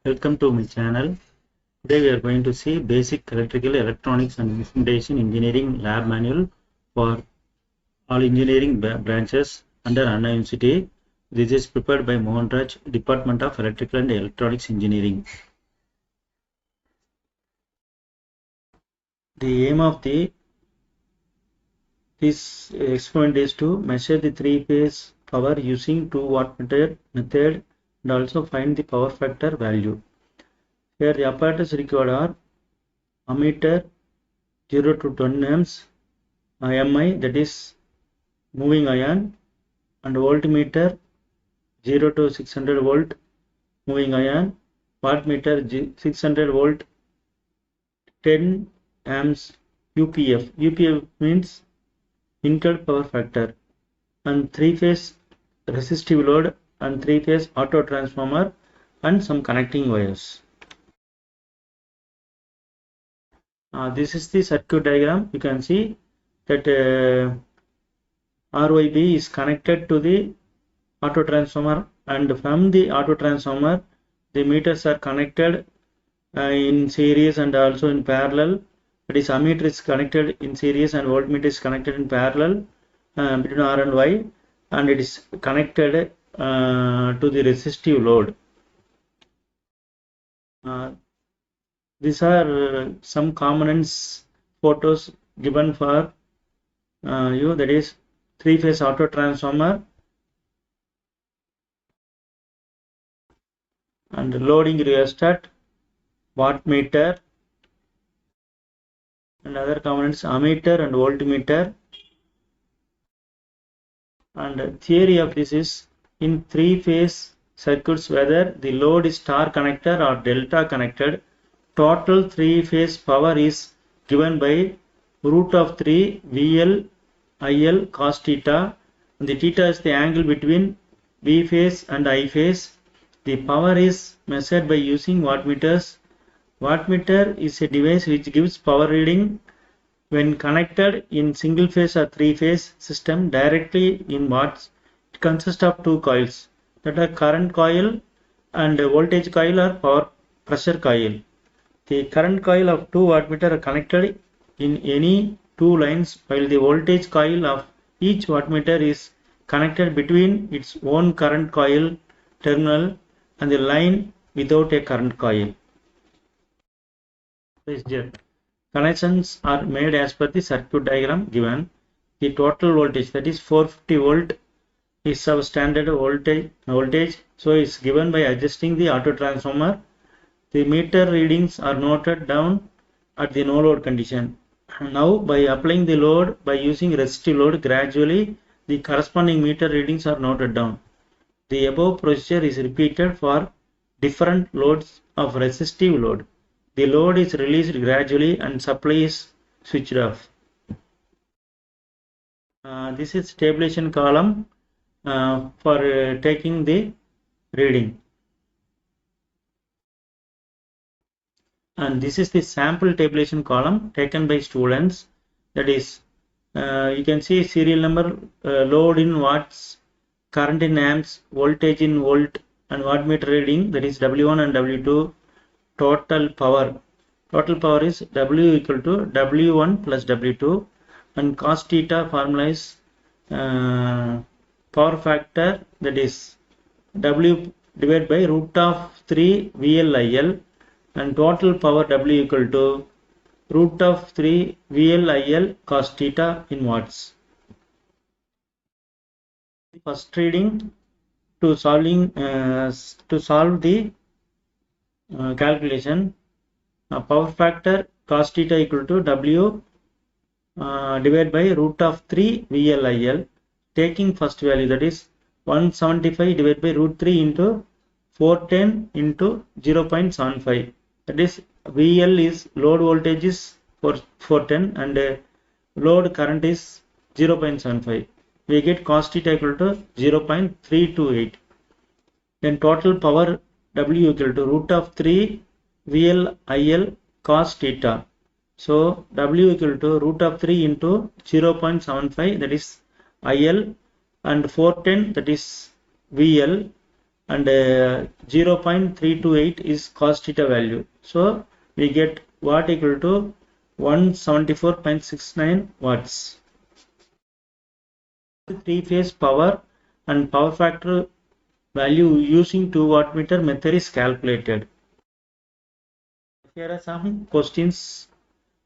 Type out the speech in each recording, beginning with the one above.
Welcome to my channel. Today we are going to see basic electrical, electronics and instrumentation engineering lab manual for all engineering branches under Anna University. This is prepared by Mohan Raj, Department of Electrical and Electronics Engineering. The aim of this experiment is to measure the three-phase power using 2 wattmeter method and also find the power factor value. Here the apparatus required are ammeter 0 to 10 amps, MI that is moving ion, and voltmeter 0 to 600 volt moving ion, wattmeter 600 volt 10 amps UPF. UPF means incurred power factor, and 3-phase resistive load and 3-phase auto transformer and some connecting wires. This is the circuit diagram. You can see that RYB is connected to the auto transformer, and from the auto transformer the meters are connected in series and also in parallel. That is, ammeter is connected in series and voltmeter is connected in parallel between R and Y, and it is connected to the resistive load. These are some components photos given for you, that is 3-phase auto transformer and loading rheostat, wattmeter, and other components ammeter and voltmeter. And theory of this is, in 3-phase circuits, whether the load is star connected or delta connected, total 3-phase power is given by root of 3 VL IL cos theta, and the theta is the angle between V phase and I phase. The power is measured by using wattmeters. Wattmeter is a device which gives power reading when connected in single phase or 3-phase system directly in watts. It consists of 2 coils, that are current coil and voltage coil or power pressure coil. The current coil of 2 wattmeter are connected in any 2 lines, while the voltage coil of each wattmeter is connected between its own current coil terminal and the line without a current coil. Connections are made as per the circuit diagram given. The total voltage, that is 450 volt, is our standard voltage. So it's given by adjusting the auto transformer. The meter readings are noted down at the no load condition. Now by applying the load by using resistive load, gradually the corresponding meter readings are noted down. The above procedure is repeated for different loads of resistive load. The load is released gradually and supply is switched off. This is tabulation column for taking the reading. And this is the sample tabulation column taken by students. That is, you can see serial number, load in watts, current in amps, voltage in volt, and wattmeter reading, that is W1 and W2. Total power. Total power is W equal to W1 plus W2, and cos theta formula is power factor, that is W divided by root of 3 VLIL, and total power W equal to root of 3 VLIL cos theta in watts. First reading to solve the calculation, power factor cos theta equal to W divided by root of 3 VLIL, taking first value, that is 175 divided by root 3 into 410 into 0.75. That is, VL is load voltage is 410 and load current is 0.75. We get cos theta equal to 0.328. Then total power W equal to root of 3 VLIL cos theta. So W equal to root of 3 into 0.75, that is IL, and 410, that is VL, and 0.328 is cos theta value. So we get watt equal to 174.69 watts. Three-phase power and power factor value using 2 wattmeter method is calculated. Here are some questions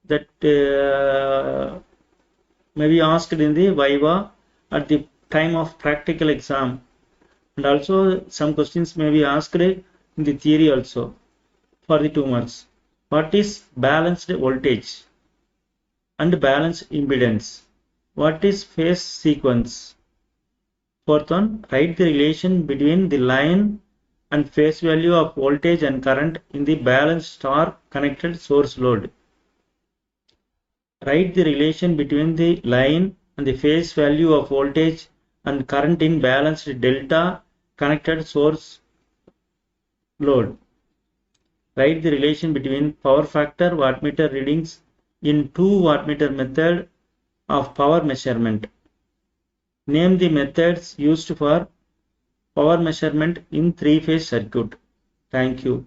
that may be asked in the Viva at the time of practical exam, and also some questions may be asked in the theory also for the 2 marks. What is balanced voltage and balanced impedance? What is phase sequence? Fourth one, write the relation between the line and phase value of voltage and current in the balanced star connected source load. Write the relation between the line and the phase value of voltage and current in balanced delta connected source load. Write the relation between power factor wattmeter readings in 2 wattmeter method of power measurement. Name the methods used for power measurement in 3-phase circuit. Thank you.